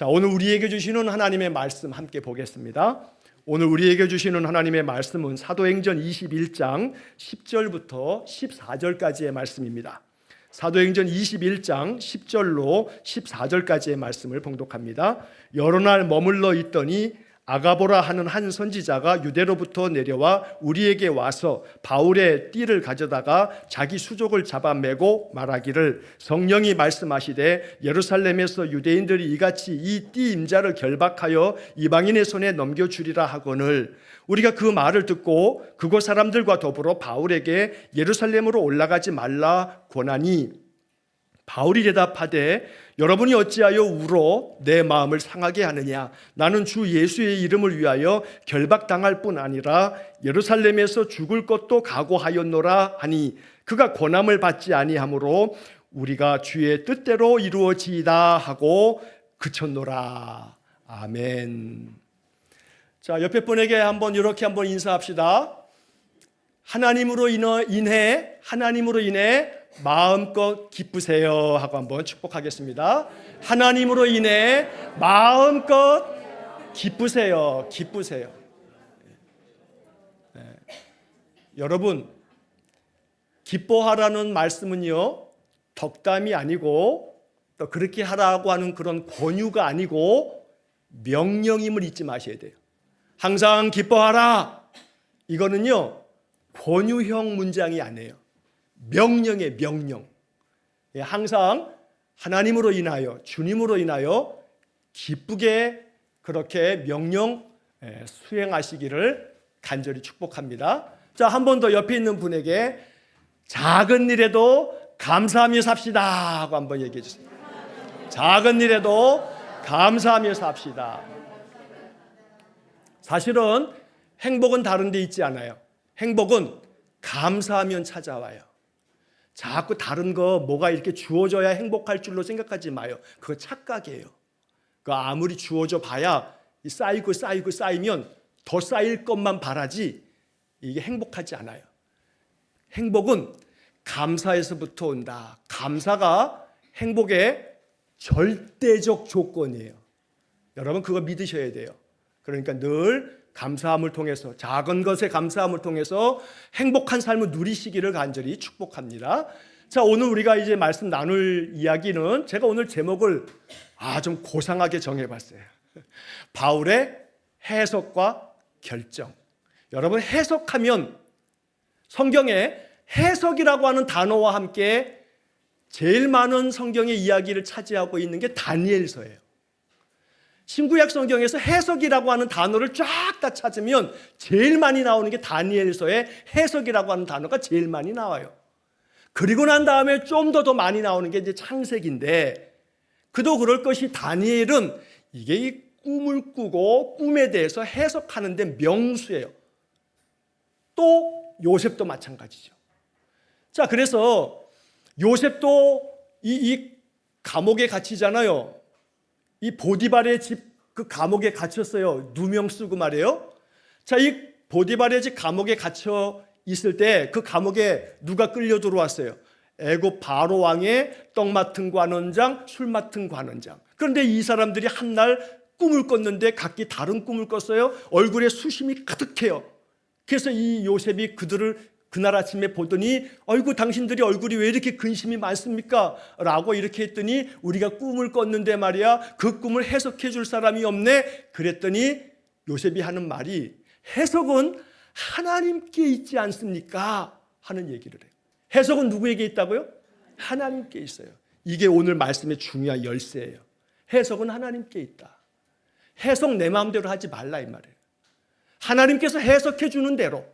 자, 오늘 우리에게 주시는 하나님의 말씀 함께 보겠습니다. 오늘 우리에게 주시는 하나님의 말씀은 사도행전 21장 10절부터 14절까지의 말씀입니다. 사도행전 21장 10절로 14절까지의 말씀을 봉독합니다. 여러 날 머물러 있더니 아가보라 하는 한 선지자가 유대로부터 내려와 우리에게 와서 바울의 띠를 가져다가 자기 수족을 잡아매고 말하기를 성령이 말씀하시되 예루살렘에서 유대인들이 이같이 이 띠 임자를 결박하여 이방인의 손에 넘겨주리라 하거늘 우리가 그 말을 듣고 그곳 사람들과 더불어 바울에게 예루살렘으로 올라가지 말라 권하니 바울이 대답하되 여러분이 어찌하여 울어 내 마음을 상하게 하느냐 나는 주 예수의 이름을 위하여 결박당할 뿐 아니라 예루살렘에서 죽을 것도 각오하였노라 하니 그가 권함을 받지 아니하므로 우리가 주의 뜻대로 이루어지이다 하고 그쳤노라. 아멘. 자, 옆에 분에게 한번 이렇게 한번 인사합시다. 하나님으로 인해 마음껏 기쁘세요 하고 한번 축복하겠습니다. 하나님으로 인해 마음껏 기쁘세요. 기쁘세요. 네. 여러분, 기뻐하라는 말씀은요 덕담이 아니고 또 그렇게 하라고 하는 그런 권유가 아니고 명령임을 잊지 마셔야 돼요. 항상 기뻐하라, 이거는요 권유형 문장이 아니에요. 명령의 명령. 항상 하나님으로 인하여 주님으로 인하여 기쁘게 그렇게 명령 수행하시기를 간절히 축복합니다. 자, 한 번 더 옆에 있는 분에게 작은 일에도 감사하며 삽시다 하고 한번 얘기해 주세요. 작은 일에도 감사하며 삽시다. 사실은 행복은 다른 데 있지 않아요. 행복은 감사하면 찾아와요. 자꾸 다른 거 뭐가 이렇게 주어져야 행복할 줄로 생각하지 마요. 그거 착각이에요. 그 아무리 주어져 봐야 쌓이면 더 쌓일 것만 바라지 이게 행복하지 않아요. 행복은 감사에서부터 온다. 감사가 행복의 절대적 조건이에요. 여러분 그거 믿으셔야 돼요. 그러니까 늘 감사함을 통해서 작은 것에 감사함을 통해서 행복한 삶을 누리시기를 간절히 축복합니다. 자, 오늘 우리가 이제 말씀 나눌 이야기는 제가 오늘 제목을 좀 고상하게 정해봤어요. 바울의 해석과 결정. 여러분 해석하면 성경에 해석이라고 하는 단어와 함께 제일 많은 성경의 이야기를 차지하고 있는 게 다니엘서예요. 신구약 성경에서 해석이라고 하는 단어를 쫙 다 찾으면 제일 많이 나오는 게 다니엘서의 해석이라고 하는 단어가 제일 많이 나와요. 그리고 난 다음에 좀 더 많이 나오는 게 이제 창세기인데 그도 그럴 것이 다니엘은 이게 이 꿈을 꾸고 꿈에 대해서 해석하는데 명수예요. 또 요셉도 마찬가지죠. 자, 그래서 요셉도 이 감옥에 갇히잖아요. 이 보디발의 집 그 감옥에 갇혔어요. 누명 쓰고 말이에요. 자, 이 보디발의 집 감옥에 갇혀 있을 때 그 감옥에 누가 끌려 들어왔어요? 애굽 바로 왕의 떡 맡은 관원장, 술 맡은 관원장. 그런데 이 사람들이 한 날 꿈을 꿨는데 각기 다른 꿈을 꿨어요. 얼굴에 수심이 가득해요. 그래서 이 요셉이 그들을 그날 아침에 보더니 아이고 당신들이 얼굴이 왜 이렇게 근심이 많습니까? 라고 이렇게 했더니 우리가 꿈을 꿨는데 말이야 그 꿈을 해석해 줄 사람이 없네. 그랬더니 요셉이 하는 말이 해석은 하나님께 있지 않습니까? 하는 얘기를 해요. 해석은 누구에게 있다고요? 하나님께 있어요. 이게 오늘 말씀의 중요한 열쇠예요. 해석은 하나님께 있다. 해석 내 마음대로 하지 말라 이 말이에요. 하나님께서 해석해 주는 대로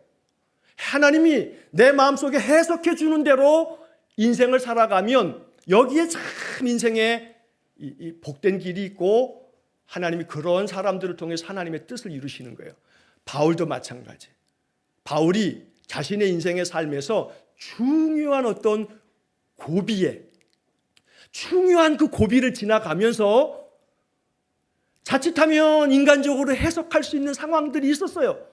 하나님이 내 마음속에 해석해 주는 대로 인생을 살아가면 여기에 참 인생에 이 복된 길이 있고 하나님이 그런 사람들을 통해서 하나님의 뜻을 이루시는 거예요. 바울도 마찬가지. 바울이 자신의 인생의 삶에서 중요한 어떤 고비에 중요한 그 고비를 지나가면서 자칫하면 인간적으로 해석할 수 있는 상황들이 있었어요.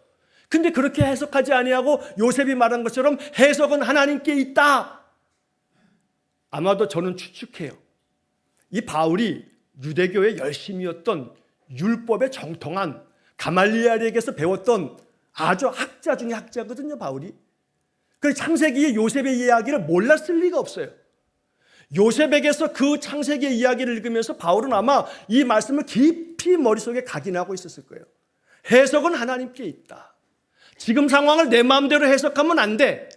근데 그렇게 해석하지 아니하고 요셉이 말한 것처럼 해석은 하나님께 있다. 아마도 저는 추측해요. 이 바울이 유대교의 열심이었던 율법에 정통한 가말리엘에게서 배웠던 아주 학자 중에 학자거든요, 바울이. 그래서 창세기의 요셉의 이야기를 몰랐을 리가 없어요. 요셉에게서 그 창세기의 이야기를 읽으면서 바울은 아마 이 말씀을 깊이 머릿속에 각인하고 있었을 거예요. 해석은 하나님께 있다. 지금 상황을 내 마음대로 해석하면 안 돼.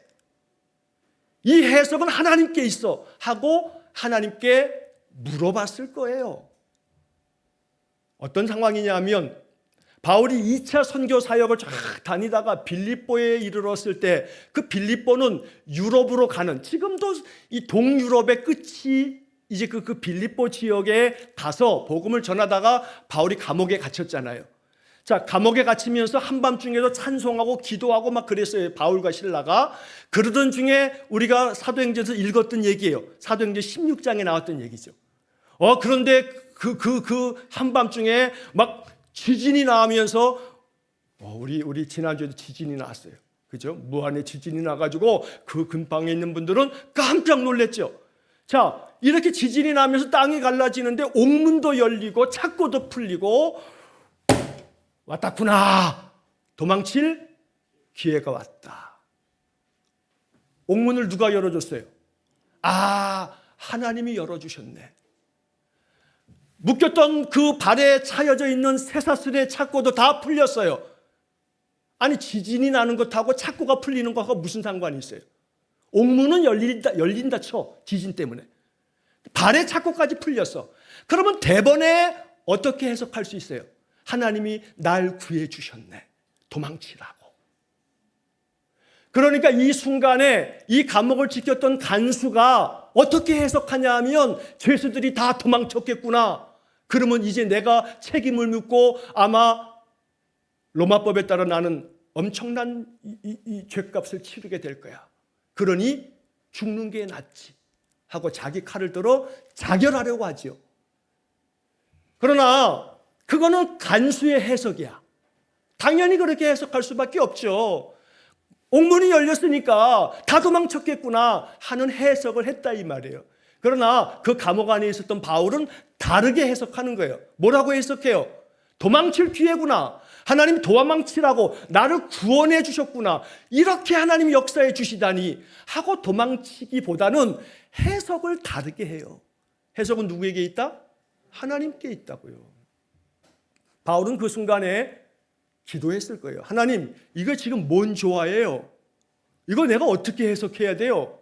이 해석은 하나님께 있어 하고 하나님께 물어봤을 거예요. 어떤 상황이냐면 바울이 2차 선교 사역을 쫙 다니다가 빌립보에 이르렀을 때 그 빌립보는 유럽으로 가는, 지금도 이 동유럽의 끝이 이제 그 빌립보 지역에 가서 복음을 전하다가 바울이 감옥에 갇혔잖아요. 자, 감옥에 갇히면서 한밤중에도 찬송하고 기도하고 막 그랬어요. 바울과 실라가. 그러던 중에 우리가 사도행전에서 읽었던 얘기예요. 사도행전 16장에 나왔던 얘기죠. 그런데 그 한밤중에 막 지진이 나면서 우리 지난주에도 지진이 나왔어요. 그죠? 무한의 지진이 나가지고 그 근방에 있는 분들은 깜짝 놀랐죠. 자, 이렇게 지진이 나면서 땅이 갈라지는데 옥문도 열리고 창고도 풀리고 왔다구나. 도망칠 기회가 왔다. 옥문을 누가 열어줬어요? 하나님이 열어주셨네. 묶였던 그 발에 차여져 있는 쇠사슬의 착고도 다 풀렸어요. 아니, 지진이 나는 것하고 착고가 풀리는 것하고 무슨 상관이 있어요? 옥문은 열린다 쳐, 지진 때문에. 발의 착고까지 풀렸어. 그러면 대번에 어떻게 해석할 수 있어요? 하나님이 날 구해주셨네. 도망치라고. 그러니까 이 순간에 이 감옥을 지켰던 간수가 어떻게 해석하냐 하면 죄수들이 다 도망쳤겠구나. 그러면 이제 내가 책임을 묻고 아마 로마법에 따라 나는 엄청난 이 죄값을 치르게 될 거야. 그러니 죽는 게 낫지 하고 자기 칼을 들어 자결하려고 하죠. 그러나 그거는 간수의 해석이야. 당연히 그렇게 해석할 수밖에 없죠. 옥문이 열렸으니까 다 도망쳤겠구나 하는 해석을 했다 이 말이에요. 그러나 그 감옥 안에 있었던 바울은 다르게 해석하는 거예요. 뭐라고 해석해요? 도망칠 기회구나. 하나님 도망치라고 나를 구원해 주셨구나. 이렇게 하나님이 역사해 주시다니 하고 도망치기보다는 해석을 다르게 해요. 해석은 누구에게 있다? 하나님께 있다고요. 바울은 그 순간에 기도했을 거예요. 하나님, 이거 지금 뭔 조화예요? 이거 내가 어떻게 해석해야 돼요?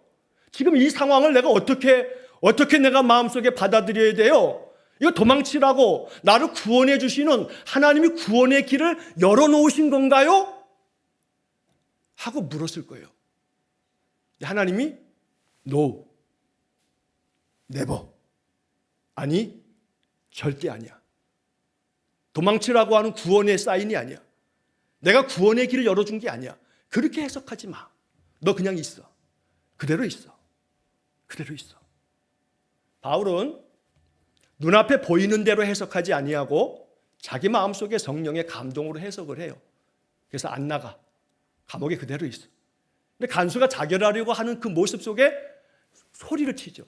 지금 이 상황을 내가 어떻게 내가 마음속에 받아들여야 돼요? 이거 도망치라고 나를 구원해 주시는 하나님이 구원의 길을 열어놓으신 건가요? 하고 물었을 거예요. 하나님이 No, never. 아니, 절대 아니야. 도망치라고 하는 구원의 사인이 아니야. 내가 구원의 길을 열어준 게 아니야. 그렇게 해석하지 마. 너 그냥 있어. 그대로 있어. 그대로 있어. 바울은 눈앞에 보이는 대로 해석하지 아니하고 자기 마음속에 성령의 감동으로 해석을 해요. 그래서 안 나가. 감옥에 그대로 있어. 근데 간수가 자결하려고 하는 그 모습 속에 소리를 치죠.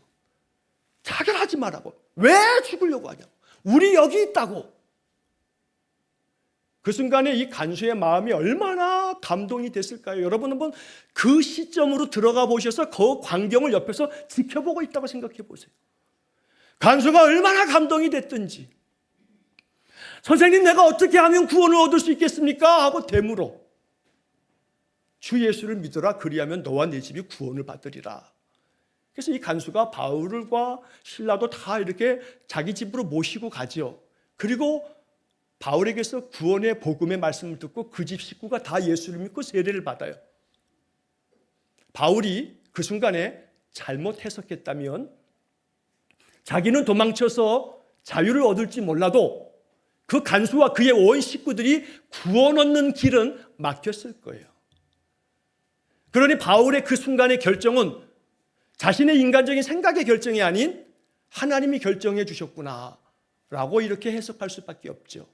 자결하지 말라고. 왜 죽으려고 하냐고. 우리 여기 있다고. 그 순간에 이 간수의 마음이 얼마나 감동이 됐을까요? 여러분 한번 그 시점으로 들어가 보셔서 그 광경을 옆에서 지켜보고 있다고 생각해 보세요. 간수가 얼마나 감동이 됐든지. 선생님, 내가 어떻게 하면 구원을 얻을 수 있겠습니까? 하고 되물어. 주 예수를 믿어라. 그리하면 너와 네 집이 구원을 받으리라. 그래서 이 간수가 바울과 실라도 다 이렇게 자기 집으로 모시고 가죠. 그리고 바울에게서 구원의 복음의 말씀을 듣고 그 집 식구가 다 예수를 믿고 세례를 받아요. 바울이 그 순간에 잘못 해석했다면 자기는 도망쳐서 자유를 얻을지 몰라도 그 간수와 그의 온 식구들이 구원 얻는 길은 막혔을 거예요. 그러니 바울의 그 순간의 결정은 자신의 인간적인 생각의 결정이 아닌 하나님이 결정해 주셨구나 라고 이렇게 해석할 수밖에 없죠.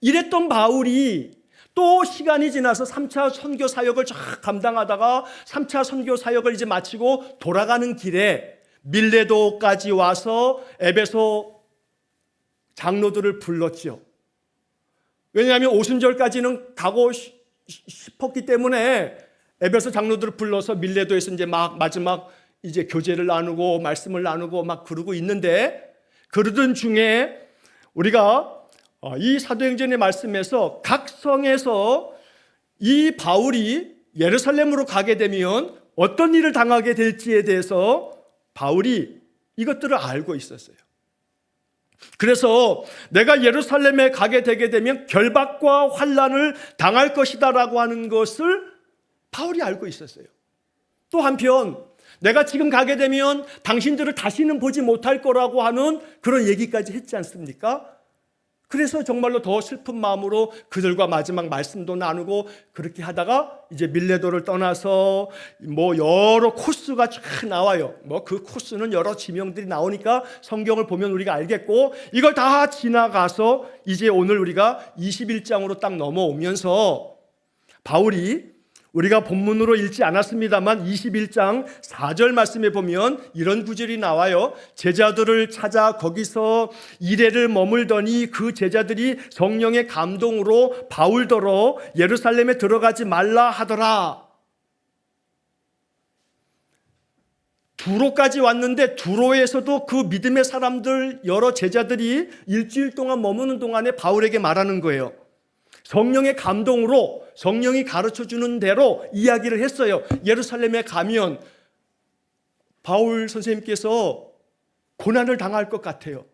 이랬던 바울이 또 시간이 지나서 3차 선교 사역을 쫙 감당하다가 3차 선교 사역을 이제 마치고 돌아가는 길에 밀레도까지 와서 에베소 장로들을 불렀죠. 왜냐하면 오순절까지는 가고 싶었기 때문에 에베소 장로들을 불러서 밀레도에서 이제 막 마지막 이제 교제를 나누고 말씀을 나누고 막 그러고 있는데, 그러던 중에 우리가 이 사도행전의 말씀에서 각 성에서 이 바울이 예루살렘으로 가게 되면 어떤 일을 당하게 될지에 대해서 바울이 이것들을 알고 있었어요. 그래서 내가 예루살렘에 가게 되게 되면 결박과 환난을 당할 것이다라고 하는 것을 바울이 알고 있었어요. 또 한편 내가 지금 가게 되면 당신들을 다시는 보지 못할 거라고 하는 그런 얘기까지 했지 않습니까? 그래서 정말로 더 슬픈 마음으로 그들과 마지막 말씀도 나누고 그렇게 하다가 이제 밀레도를 떠나서 뭐 여러 코스가 쫙 나와요. 뭐 그 코스는 여러 지명들이 나오니까 성경을 보면 우리가 알겠고, 이걸 다 지나가서 이제 오늘 우리가 21장으로 딱 넘어오면서 바울이 우리가 본문으로 읽지 않았습니다만 21장 4절 말씀에 보면 이런 구절이 나와요. 제자들을 찾아 거기서 이래를 머물더니 그 제자들이 성령의 감동으로 바울더러 예루살렘에 들어가지 말라 하더라. 두로까지 왔는데 두로에서도 그 믿음의 사람들 여러 제자들이 일주일 동안 머무는 동안에 바울에게 말하는 거예요. 성령의 감동으로 성령이 가르쳐주는 대로 이야기를 했어요. 예루살렘에 가면 바울 선생님께서 고난을 당할 것 같아요.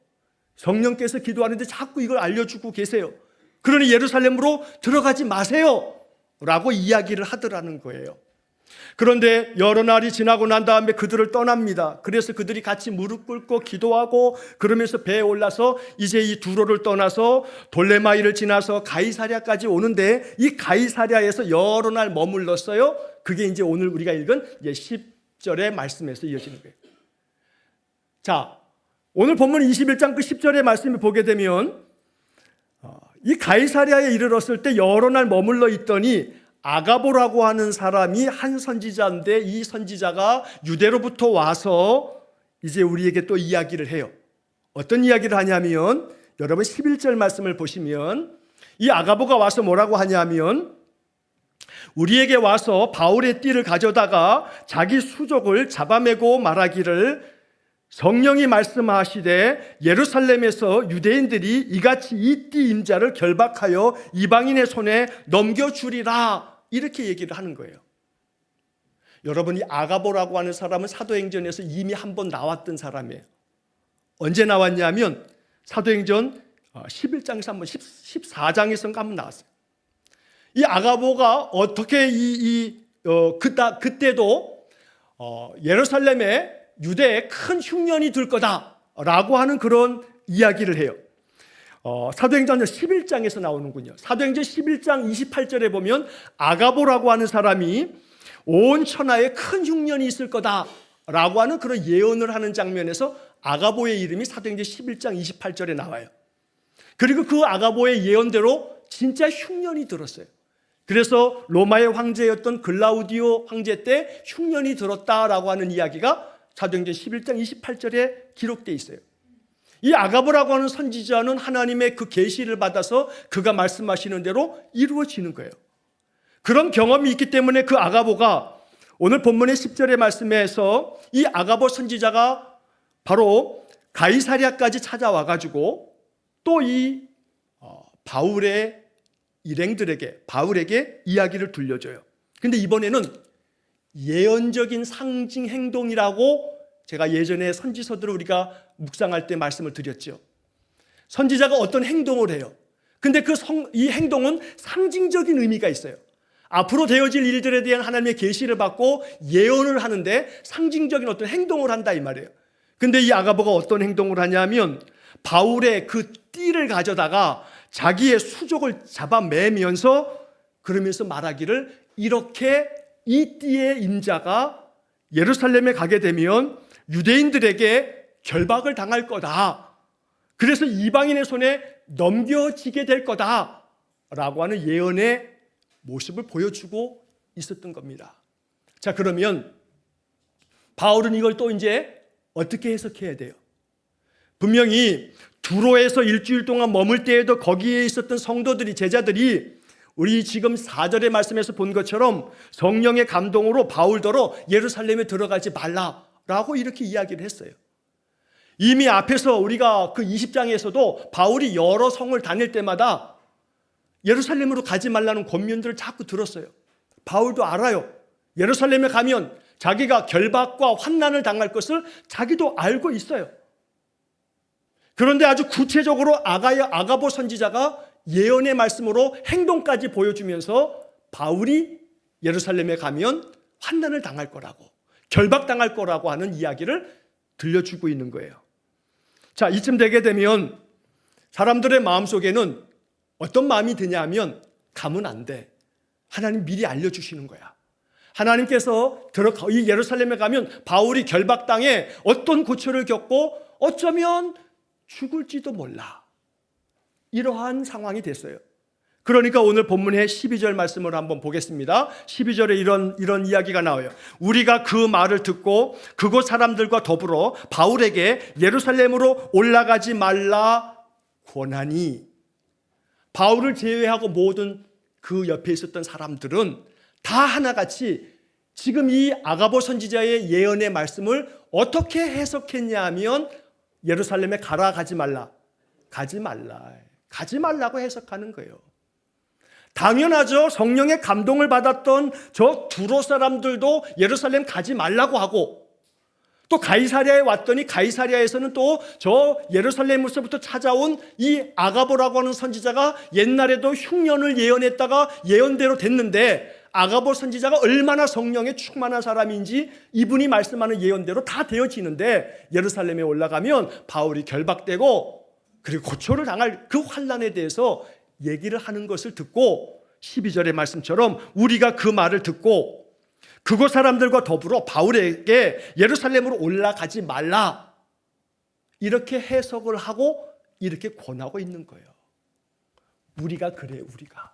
성령께서 기도하는데 자꾸 이걸 알려주고 계세요. 그러니 예루살렘으로 들어가지 마세요 라고 이야기를 하더라는 거예요. 그런데 여러 날이 지나고 난 다음에 그들을 떠납니다. 그래서 그들이 같이 무릎 꿇고 기도하고 그러면서 배에 올라서 이제 이 두로를 떠나서 돌레마이를 지나서 가이사랴까지 오는데, 이 가이사랴에서 여러 날 머물렀어요. 그게 이제 오늘 우리가 읽은 10절의 말씀에서 이어지는 거예요. 자, 오늘 본문 21장 그 10절의 말씀을 보게 되면 이 가이사랴에 이르렀을 때 여러 날 머물러 있더니 아가보라고 하는 사람이 한 선지자인데, 이 선지자가 유대로부터 와서 이제 우리에게 또 이야기를 해요. 어떤 이야기를 하냐면, 여러분 11절 말씀을 보시면 이 아가보가 와서 뭐라고 하냐면, 우리에게 와서 바울의 띠를 가져다가 자기 수족을 잡아매고 말하기를 성령이 말씀하시되 예루살렘에서 유대인들이 이같이 이 띠 임자를 결박하여 이방인의 손에 넘겨주리라, 이렇게 얘기를 하는 거예요. 여러분, 이 아가보라고 하는 사람은 사도행전에서 이미 한 번 나왔던 사람이에요. 언제 나왔냐면 사도행전 11장에서 한번 14장에서 한번 나왔어요. 이 아가보가 어떻게 그때도 예루살렘에 유대에 큰 흉년이 들 거다라고 하는 그런 이야기를 해요. 사도행전 11장에서 나오는군요. 사도행전 11장 28절에 보면 아가보라고 하는 사람이 온 천하에 큰 흉년이 있을 거다라고 하는 그런 예언을 하는 장면에서 아가보의 이름이 사도행전 11장 28절에 나와요. 그리고 그 아가보의 예언대로 진짜 흉년이 들었어요. 그래서 로마의 황제였던 글라우디오 황제 때 흉년이 들었다라고 하는 이야기가 사도행전 11장 28절에 기록되어 있어요. 이 아가보라고 하는 선지자는 하나님의 그 계시를 받아서 그가 말씀하시는 대로 이루어지는 거예요. 그런 경험이 있기 때문에 그 아가보가 오늘 본문의 10절의 말씀에서 이 아가보 선지자가 바로 가이사랴까지 찾아와가지고 또 이 바울의 일행들에게, 바울에게 이야기를 들려줘요. 근데 이번에는 예언적인 상징 행동이라고 제가 예전에 선지서들을 우리가 묵상할 때 말씀을 드렸죠. 선지자가 어떤 행동을 해요. 근데 이 행동은 상징적인 의미가 있어요. 앞으로 되어질 일들에 대한 하나님의 계시를 받고 예언을 하는데 상징적인 어떤 행동을 한다 이 말이에요. 근데 이 아가보가 어떤 행동을 하냐면 바울의 그 띠를 가져다가 자기의 수족을 잡아매면서 그러면서 말하기를 이렇게 이 띠의 임자가 예루살렘에 가게 되면 유대인들에게 결박을 당할 거다. 그래서 이방인의 손에 넘겨지게 될 거다 라고 하는 예언의 모습을 보여주고 있었던 겁니다. 자, 그러면 바울은 이걸 또 이제 어떻게 해석해야 돼요? 분명히 두로에서 일주일 동안 머물 때에도 거기에 있었던 성도들이, 제자들이 우리 지금 4절의 말씀에서 본 것처럼 성령의 감동으로 바울더러 예루살렘에 들어가지 말라라고 이렇게 이야기를 했어요. 이미 앞에서 우리가 그 20장에서도 바울이 여러 성을 다닐 때마다 예루살렘으로 가지 말라는 권면들을 자꾸 들었어요. 바울도 알아요. 예루살렘에 가면 자기가 결박과 환난을 당할 것을 자기도 알고 있어요. 그런데 아주 구체적으로 아가보 선지자가 예언의 말씀으로 행동까지 보여주면서 바울이 예루살렘에 가면 환난을 당할 거라고, 결박당할 거라고 하는 이야기를 들려주고 있는 거예요. 자, 이쯤 되게 되면 사람들의 마음속에는 어떤 마음이 드냐 하면 가면 안 돼. 하나님 미리 알려주시는 거야. 하나님께서 이 예루살렘에 가면 바울이 결박당해 어떤 고초를 겪고 어쩌면 죽을지도 몰라. 이러한 상황이 됐어요. 그러니까 오늘 본문의 12절 말씀을 한번 보겠습니다. 12절에 이런 이야기가 나와요. 우리가 그 말을 듣고 그곳 사람들과 더불어 바울에게 예루살렘으로 올라가지 말라 권하니, 바울을 제외하고 모든 그 옆에 있었던 사람들은 다 하나같이 지금 이 아가보 선지자의 예언의 말씀을 어떻게 해석했냐 하면 예루살렘에 가지 말라. 가지 말라고 해석하는 거예요. 당연하죠. 성령의 감동을 받았던 저 두로 사람들도 예루살렘 가지 말라고 하고, 또 가이사랴에 왔더니 가이사랴에서는 또 저 예루살렘에서부터 찾아온 이 아가보라고 하는 선지자가 옛날에도 흉년을 예언했다가 예언대로 됐는데, 아가보 선지자가 얼마나 성령에 충만한 사람인지 이분이 말씀하는 예언대로 다 되어지는데, 예루살렘에 올라가면 바울이 결박되고 그리고 고초를 당할 그 환난에 대해서 얘기를 하는 것을 듣고 12절의 말씀처럼 우리가 그 말을 듣고 그곳 사람들과 더불어 바울에게 예루살렘으로 올라가지 말라, 이렇게 해석을 하고 이렇게 권하고 있는 거예요. 우리가 그래요. 우리가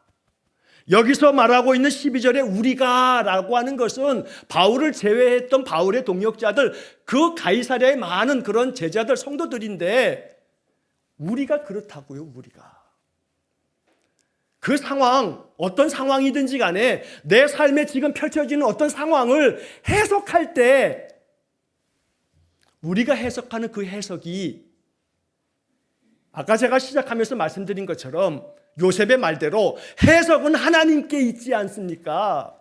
여기서 말하고 있는 12절에 우리가라고 하는 것은 바울을 제외했던 바울의 동역자들, 그 가이사랴의 많은 그런 제자들, 성도들인데 우리가 그렇다고요. 우리가 그 상황, 어떤 상황이든지 간에 내 삶에 지금 펼쳐지는 어떤 상황을 해석할 때 우리가 해석하는 그 해석이 아까 제가 시작하면서 말씀드린 것처럼 요셉의 말대로 해석은 하나님께 있지 않습니까?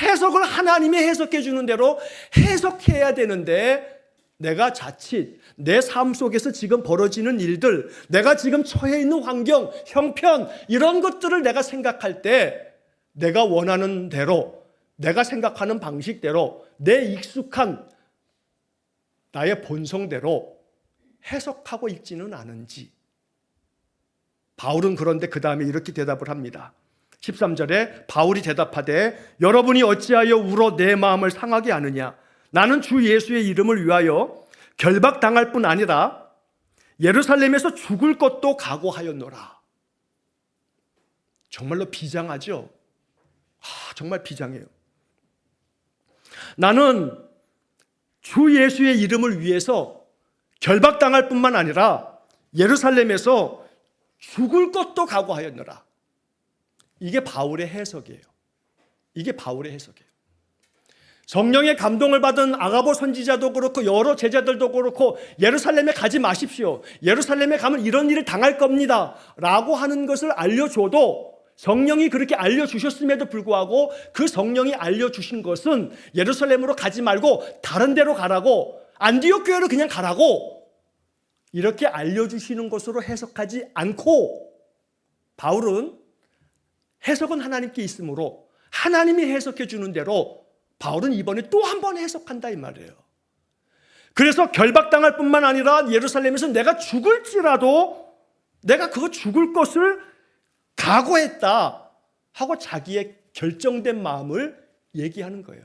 해석을 하나님이 해석해 주는 대로 해석해야 되는데, 내가 자칫 내 삶 속에서 지금 벌어지는 일들, 내가 지금 처해 있는 환경, 형편, 이런 것들을 내가 생각할 때 내가 원하는 대로, 내가 생각하는 방식대로, 내 익숙한 나의 본성대로 해석하고 있지는 않은지. 바울은 그런데 그 다음에 이렇게 대답을 합니다. 13절에 바울이 대답하되 여러분이 어찌하여 울어 내 마음을 상하게 하느냐. 나는 주 예수의 이름을 위하여 결박당할 뿐 아니라 예루살렘에서 죽을 것도 각오하였노라. 정말로 비장하죠? 정말 비장해요. 나는 주 예수의 이름을 위해서 결박당할 뿐만 아니라 예루살렘에서 죽을 것도 각오하였노라. 이게 바울의 해석이에요. 이게 바울의 해석이에요. 성령의 감동을 받은 아가보 선지자도 그렇고 여러 제자들도 그렇고 예루살렘에 가지 마십시오. 예루살렘에 가면 이런 일을 당할 겁니다. 라고 하는 것을 알려줘도, 성령이 그렇게 알려주셨음에도 불구하고 그 성령이 알려주신 것은 예루살렘으로 가지 말고 다른 데로 가라고, 안디옥 교회로 그냥 가라고 이렇게 알려주시는 것으로 해석하지 않고, 바울은 해석은 하나님께 있으므로 하나님이 해석해 주는 대로 바울은 이번에 또 한 번 해석한다 이 말이에요. 그래서 결박당할 뿐만 아니라 예루살렘에서 내가 죽을지라도 내가 그거 죽을 것을 각오했다 하고 자기의 결정된 마음을 얘기하는 거예요.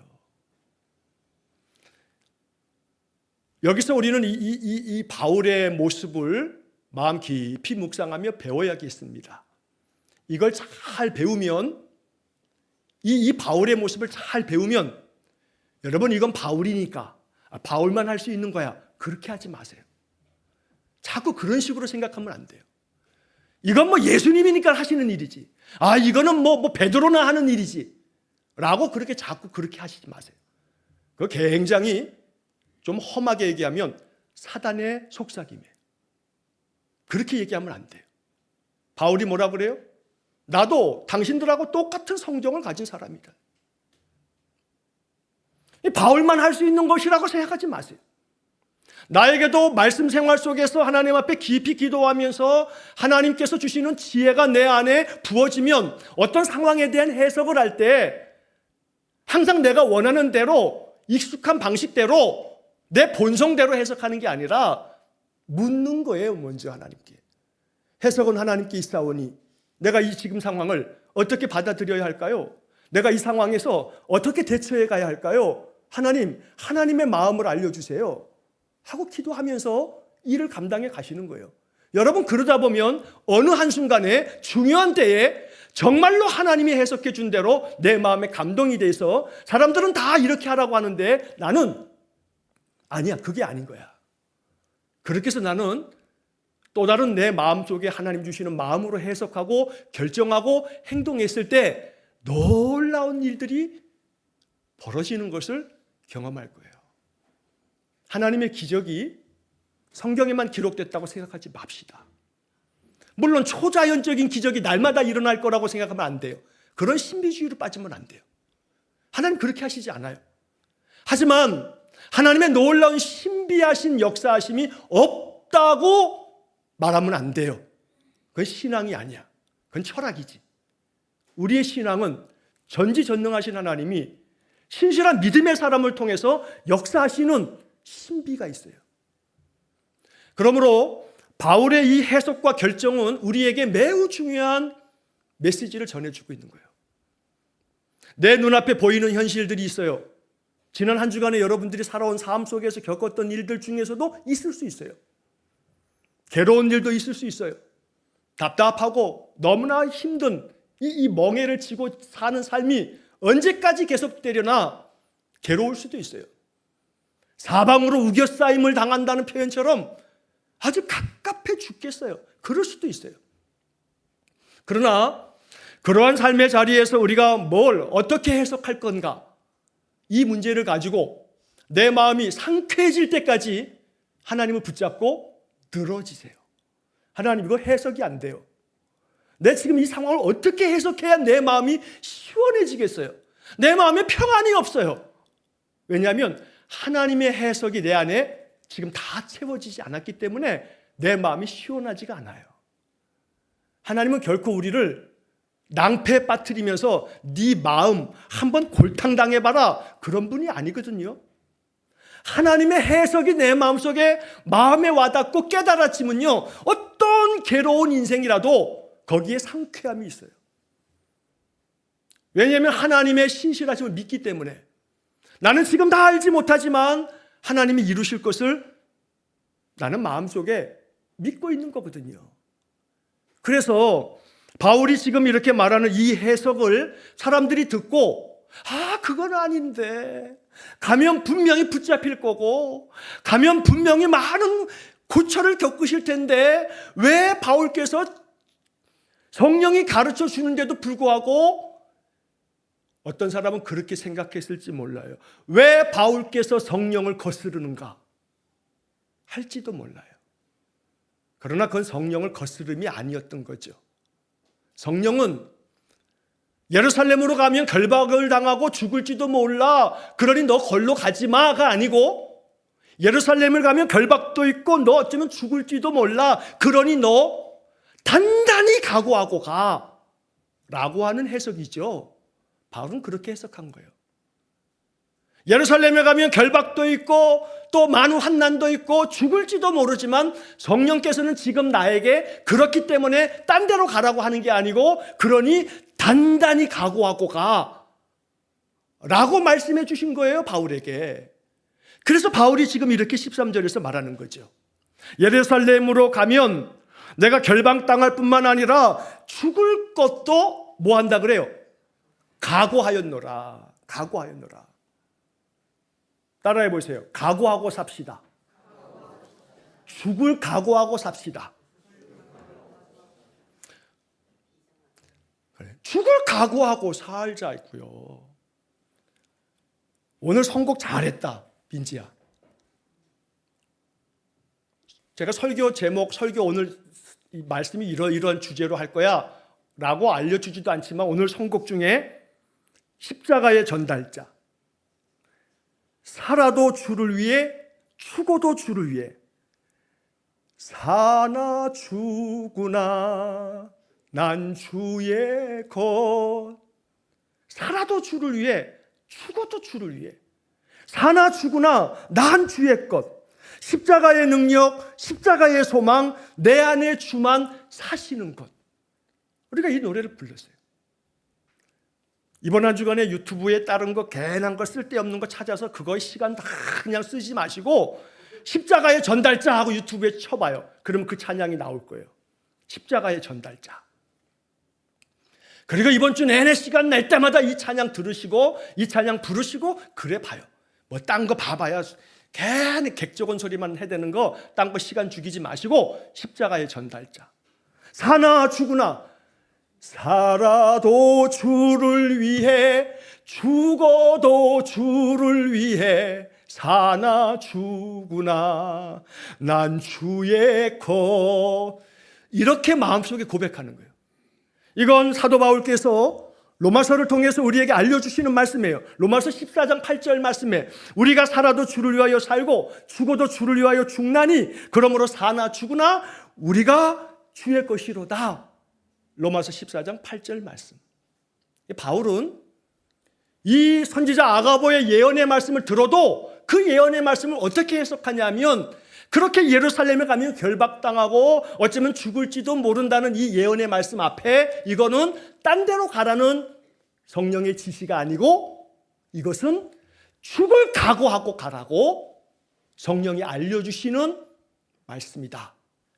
여기서 우리는 이 바울의 모습을 마음 깊이 묵상하며 배워야겠습니다. 이걸 잘 배우면, 이 바울의 모습을 잘 배우면, 여러분 이건 바울이니까 바울만 할 수 있는 거야, 그렇게 하지 마세요. 자꾸 그런 식으로 생각하면 안 돼요. 이건 뭐 예수님이니까 하시는 일이지. 이거는 뭐 베드로나 하는 일이지. 라고 그렇게 자꾸 그렇게 하시지 마세요. 그거 굉장히 좀 험하게 얘기하면 사단의 속삭임이에요. 그렇게 얘기하면 안 돼요. 바울이 뭐라 그래요? 나도 당신들하고 똑같은 성정을 가진 사람이다. 바울만 할 수 있는 것이라고 생각하지 마세요. 나에게도 말씀 생활 속에서 하나님 앞에 깊이 기도하면서 하나님께서 주시는 지혜가 내 안에 부어지면 어떤 상황에 대한 해석을 할 때 항상 내가 원하는 대로 익숙한 방식대로 내 본성대로 해석하는 게 아니라 묻는 거예요. 먼저 하나님께. 해석은 하나님께 있사오니 내가 이 지금 상황을 어떻게 받아들여야 할까요? 내가 이 상황에서 어떻게 대처해 가야 할까요? 하나님, 하나님의 마음을 알려주세요. 하고 기도하면서 일을 감당해 가시는 거예요. 여러분, 그러다 보면 어느 한순간에 중요한 때에 정말로 하나님이 해석해 준 대로 내 마음에 감동이 돼서 사람들은 다 이렇게 하라고 하는데 나는 아니야, 그게 아닌 거야. 그렇게 해서 나는 또 다른 내 마음속에 하나님 주시는 마음으로 해석하고 결정하고 행동했을 때 놀라운 일들이 벌어지는 것을 경험할 거예요. 하나님의 기적이 성경에만 기록됐다고 생각하지 맙시다. 물론 초자연적인 기적이 날마다 일어날 거라고 생각하면 안 돼요. 그런 신비주의로 빠지면 안 돼요. 하나님 그렇게 하시지 않아요. 하지만 하나님의 놀라운 신비하신 역사하심이 없다고 말하면 안 돼요. 그건 신앙이 아니야. 그건 철학이지. 우리의 신앙은 전지전능하신 하나님이 신실한 믿음의 사람을 통해서 역사하시는 신비가 있어요. 그러므로 바울의 이 해석과 결정은 우리에게 매우 중요한 메시지를 전해주고 있는 거예요. 내 눈앞에 보이는 현실들이 있어요. 지난 한 주간에 여러분들이 살아온 삶 속에서 겪었던 일들 중에서도 있을 수 있어요. 괴로운 일도 있을 수 있어요. 답답하고 너무나 힘든 이 멍에를 치고 사는 삶이 언제까지 계속되려나 괴로울 수도 있어요. 사방으로 우겨싸임을 당한다는 표현처럼 아주 갑갑해 죽겠어요. 그럴 수도 있어요. 그러나 그러한 삶의 자리에서 우리가 뭘 어떻게 해석할 건가? 이 문제를 가지고 내 마음이 상쾌해질 때까지 하나님을 붙잡고 늘어지세요. 하나님, 이거 해석이 안 돼요. 내 지금 이 상황을 어떻게 해석해야 내 마음이 시원해지겠어요? 내 마음에 평안이 없어요. 왜냐하면 하나님의 해석이 내 안에 지금 다 채워지지 않았기 때문에 내 마음이 시원하지가 않아요. 하나님은 결코 우리를 낭패에 빠뜨리면서 네 마음 한번 골탕 당해봐라 그런 분이 아니거든요. 하나님의 해석이 내 마음속에 마음에 와닿고 깨달아지면요, 어떤 괴로운 인생이라도 거기에 상쾌함이 있어요. 왜냐하면 하나님의 신실하심을 믿기 때문에. 나는 지금 다 알지 못하지만 하나님이 이루실 것을 나는 마음속에 믿고 있는 거거든요. 그래서 바울이 지금 이렇게 말하는 이 해석을 사람들이 듣고 그건 아닌데, 가면 분명히 붙잡힐 거고 가면 분명히 많은 고초를 겪으실 텐데 왜 바울께서 성령이 가르쳐 주는데도 불구하고, 어떤 사람은 그렇게 생각했을지 몰라요. 왜 바울께서 성령을 거스르는가 할지도 몰라요. 그러나 그건 성령을 거스름이 아니었던 거죠. 성령은 예루살렘으로 가면 결박을 당하고 죽을지도 몰라, 그러니 너 걸로 가지 마가 아니고, 예루살렘을 가면 결박도 있고 너 어쩌면 죽을지도 몰라, 그러니 너 단단히 각오하고 가 라고 하는 해석이죠. 바울은 그렇게 해석한 거예요. 예루살렘에 가면 결박도 있고 또 많은 환난도 있고 죽을지도 모르지만 성령께서는 지금 나에게 그렇기 때문에 딴 데로 가라고 하는 게 아니고, 그러니 단단히 각오하고 가 라고 말씀해 주신 거예요, 바울에게. 그래서 바울이 지금 이렇게 13절에서 말하는 거죠. 예루살렘으로 가면 내가 결박당할 뿐만 아니라 죽을 것도 뭐 한다 그래요? 각오하였노라. 각오하였노라. 따라해 보세요. 각오하고 삽시다. 죽을 각오하고 삽시다. 그래. 죽을 각오하고 살자고요. 오늘 선곡 잘했다, 민지야. 제가 설교 제목, 설교 오늘 이 말씀이 이런 주제로 할 거야 라고 알려주지도 않지만 오늘 선곡 중에 십자가의 전달자, 살아도 주를 위해, 죽어도 주를 위해, 사나 죽으나 난 주의 것. 살아도 주를 위해, 죽어도 주를 위해, 사나 죽으나 난 주의 것. 십자가의 능력, 십자가의 소망, 내 안에 주만 사시는 것. 우리가 이 노래를 불렀어요. 이번 한 주간에 유튜브에 다른 거 괜한 거 쓸데없는 거 찾아서 그거에 시간 다 그냥 쓰지 마시고 십자가의 전달자 하고 유튜브에 쳐봐요. 그러면 그 찬양이 나올 거예요. 십자가의 전달자. 그리고 이번 주 내내 시간 날 때마다 이 찬양 들으시고 이 찬양 부르시고 그래 봐요. 뭐 딴 거 봐봐야 괜히 객적은 소리만 해대는 거 딴 거 시간 죽이지 마시고 십자가의 전달자. 사나 죽으나 살아도 주를 위해, 죽어도 주를 위해, 사나 죽으나 난 주의 것. 이렇게 마음속에 고백하는 거예요. 이건 사도 바울께서 로마서를 통해서 우리에게 알려주시는 말씀이에요. 로마서 14장 8절 말씀에 우리가 살아도 주를 위하여 살고 죽어도 주를 위하여 죽나니 그러므로 사나 죽으나 우리가 주의 것이로다. 로마서 14장 8절 말씀. 바울은 이 선지자 아가보의 예언의 말씀을 들어도 그 예언의 말씀을 어떻게 해석하냐면 그렇게 예루살렘에 가면 결박당하고 어쩌면 죽을지도 모른다는 이 예언의 말씀 앞에 이거는 딴 데로 가라는 성령의 지시가 아니고 이것은 죽을 각오하고 가라고 성령이 알려주시는 말씀이다.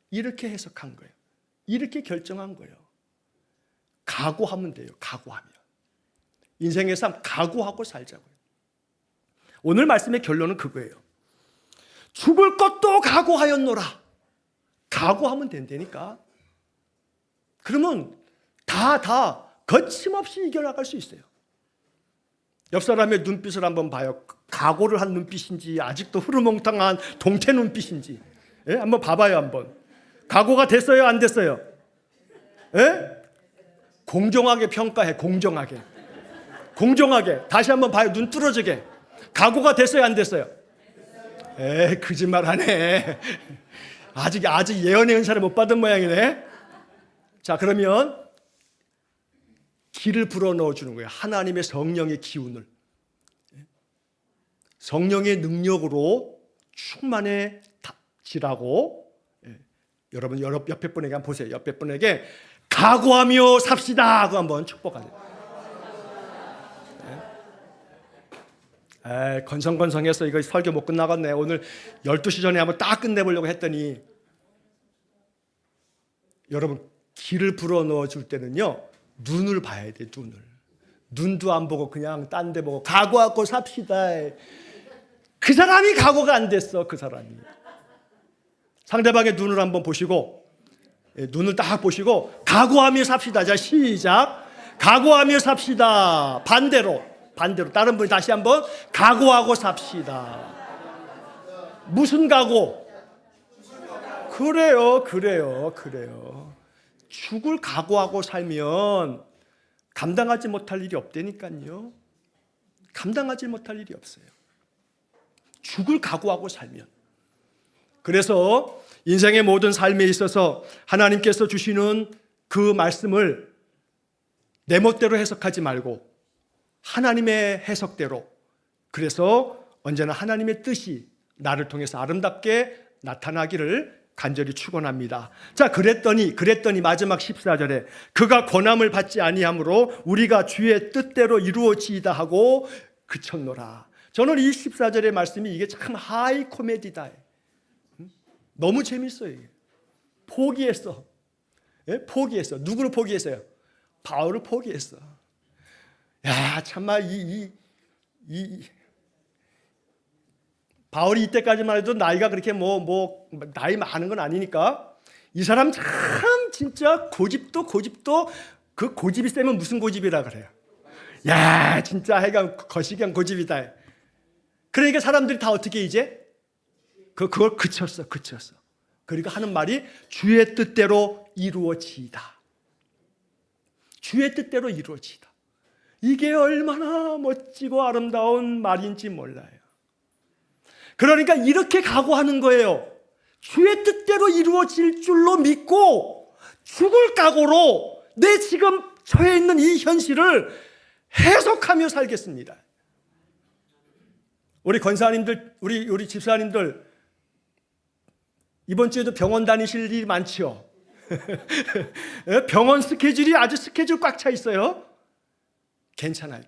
이렇게 해석한 거예요. 이렇게 결정한 거예요. 각오하면 돼요. 각오하면. 인생의 삶 각오하고 살자고요. 오늘 말씀의 결론은 그거예요. 죽을 것도 각오하였노라. 각오하면 된다니까. 그러면 다 거침없이 이겨나갈 수 있어요. 옆 사람의 눈빛을 한번 봐요. 각오를 한 눈빛인지 아직도 흐르멍탕한 동태 눈빛인지. 예? 한번 봐봐요. 한번. 각오가 됐어요? 안 됐어요? 예? 공정하게 평가해. 공정하게. 다시 한번 봐요. 눈 뚫어지게. 각오가 됐어요? 안 됐어요? 거짓말하네. 아직 예언의 은사를 못 받은 모양이네. 자, 그러면 기를 불어넣어 주는 거예요. 하나님의 성령의 기운을. 성령의 능력으로 충만해지라고. 여러분 옆에 분에게 한번 보세요. 옆에 분에게 각오하며 삽시다 하고 한번 축복하세요. 건성건성해서 이거 설교 못 끝나겠네. 오늘 12시 전에 한번 딱 끝내보려고 했더니 여러분 기를 불어넣어 줄 때는요 눈을 봐야 돼. 눈도 안 보고 그냥 딴 데 보고 각오하고 삽시다. 그 사람이 각오가 안 됐어. 그 사람이. 상대방의 눈을 한번 보시고 눈을 딱 보시고 각오하며 삽시다. 자, 시작. 각오하며 삽시다. 반대로 다른 분이 다시 한번 각오하고 삽시다. 무슨 각오? 그래요. 죽을 각오하고 살면 감당하지 못할 일이 없다니까요. 감당하지 못할 일이 없어요. 죽을 각오하고 살면. 그래서 인생의 모든 삶에 있어서 하나님께서 주시는 그 말씀을 내 멋대로 해석하지 말고 하나님의 해석대로, 그래서 언제나 하나님의 뜻이 나를 통해서 아름답게 나타나기를 간절히 축원합니다. 자, 그랬더니 마지막 14절에 그가 권함을 받지 아니하므로 우리가 주의 뜻대로 이루어지이다 하고 그쳤노라. 저는 이 14절의 말씀이 이게 참 하이 코미디다. 너무 재밌어요. 이게. 포기했어. 예? 포기했어. 누구를 포기했어요? 바울을 포기했어. 야, 참말 바울이 이때까지만 해도 나이가 그렇게 나이 많은 건 아니니까 이 사람 참 진짜 고집도 그 고집이 세면 무슨 고집이라 그래요. 야, 진짜 하여간 거시기한 고집이다. 그러니까 사람들이 다 어떻게 이제 그걸 그쳤어. 그러니까 하는 말이 주의 뜻대로 이루어지이다. 주의 뜻대로 이루어지이다. 이게 얼마나 멋지고 아름다운 말인지 몰라요. 그러니까 이렇게 각오하는 거예요. 주의 뜻대로 이루어질 줄로 믿고 죽을 각오로 내 지금 처해 있는 이 현실을 해석하며 살겠습니다. 우리 권사님들, 우리 집사님들 이번 주에도 병원 다니실 일이 많죠. 병원 스케줄이 아주 스케줄 꽉 차 있어요. 괜찮아요.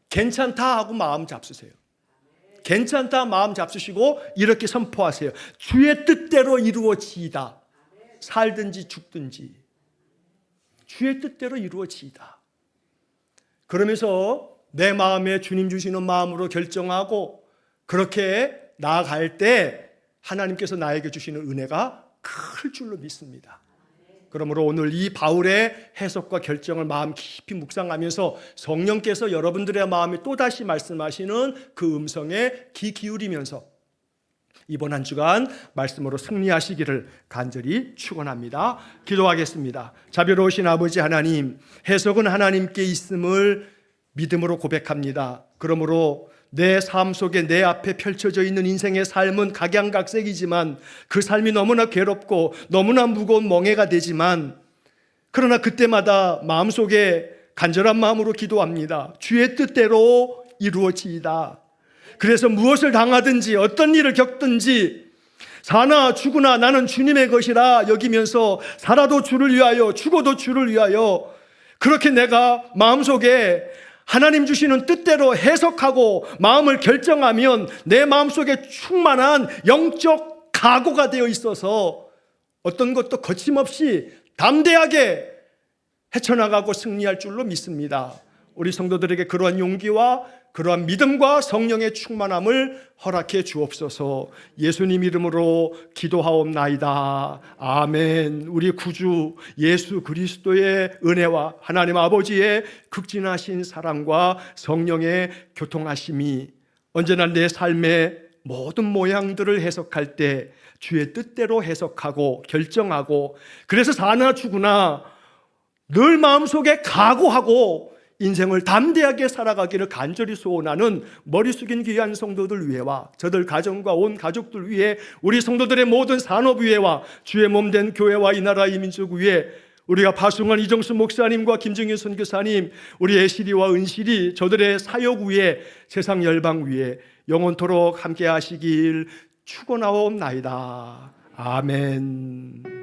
괜찮다 하고 마음 잡수세요. 괜찮다 마음 잡수시고 이렇게 선포하세요. 주의 뜻대로 이루어지이다. 살든지 죽든지 주의 뜻대로 이루어지이다. 그러면서 내 마음에 주님 주시는 마음으로 결정하고 그렇게 나아갈 때 하나님께서 나에게 주시는 은혜가 클 줄로 믿습니다. 그러므로 오늘 이 바울의 해석과 결정을 마음 깊이 묵상하면서 성령께서 여러분들의 마음에 또다시 말씀하시는 그 음성에 귀 기울이면서 이번 한 주간 말씀으로 승리하시기를 간절히 축원합니다. 기도하겠습니다. 자비로우신 아버지 하나님, 해석은 하나님께 있음을 믿음으로 고백합니다. 그러므로 내 삶 속에 내 앞에 펼쳐져 있는 인생의 삶은 각양각색이지만 그 삶이 너무나 괴롭고 너무나 무거운 멍해가 되지만 그러나 그때마다 마음속에 간절한 마음으로 기도합니다. 주의 뜻대로 이루어지이다. 그래서 무엇을 당하든지 어떤 일을 겪든지 사나 죽으나 나는 주님의 것이라 여기면서 살아도 주를 위하여 죽어도 주를 위하여 그렇게 내가 마음속에 하나님 주시는 뜻대로 해석하고 마음을 결정하면 내 마음속에 충만한 영적 각오가 되어 있어서 어떤 것도 거침없이 담대하게 헤쳐나가고 승리할 줄로 믿습니다. 우리 성도들에게 그러한 용기와 그러한 믿음과 성령의 충만함을 허락해 주옵소서. 예수님 이름으로 기도하옵나이다. 아멘. 우리 구주 예수 그리스도의 은혜와 하나님 아버지의 극진하신 사랑과 성령의 교통하심이 언제나 내 삶의 모든 모양들을 해석할 때 주의 뜻대로 해석하고 결정하고 그래서 사나 죽으나 늘 마음속에 각오하고 인생을 담대하게 살아가기를 간절히 소원하는 머리 숙인 귀한 성도들 위해와 저들 가정과 온 가족들 위해 우리 성도들의 모든 산업 위해와 주의 몸된 교회와 이 나라 이 민족 위해 우리가 파송한 이정수 목사님과 김정현 선교사님 우리 애실이와 은실이 저들의 사역 위에 세상 열방 위에 영원토록 함께 하시길 축원하옵나이다. 아멘.